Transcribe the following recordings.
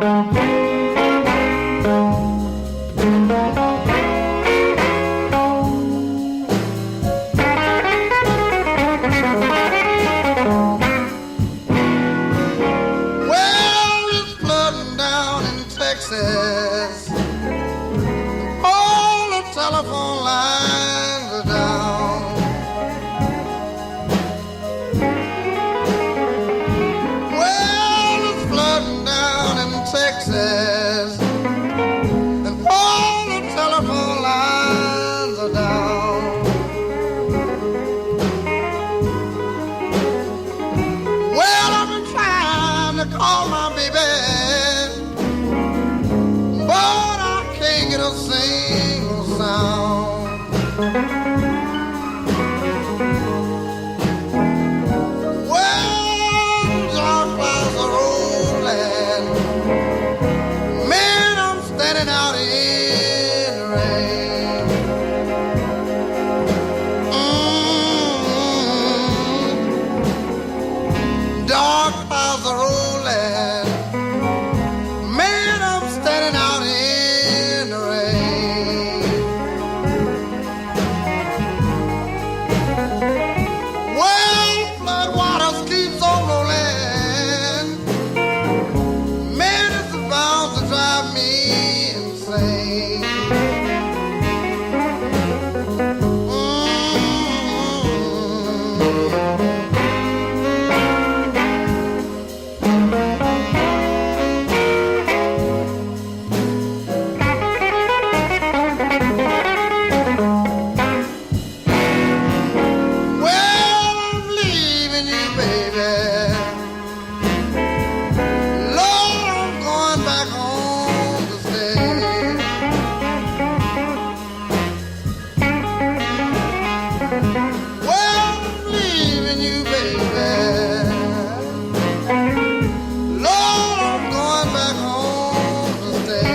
Well, it's flooding down in Texas. All the telephone lines are down. Well, it's flooding down in Texas. And all the telephone lines are down. Well, I've been trying to call my baby, but I can't get a single sound. Well, dark clouds are rolling. Man, I'm standing out in the rain. Dark clouds are rolling. Man, I'm standing out in the rain. Well, flood waters keeps on rolling. Man, it's about to drive me insane. Well, I'm leaving you, baby. Lord, I'm going back home to stay. Well, I'm leaving you, baby. Lord, I'm going back home to stay.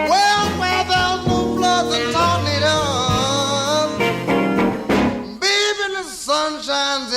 Well, where there's no floods and tornadoes, baby, the sun shines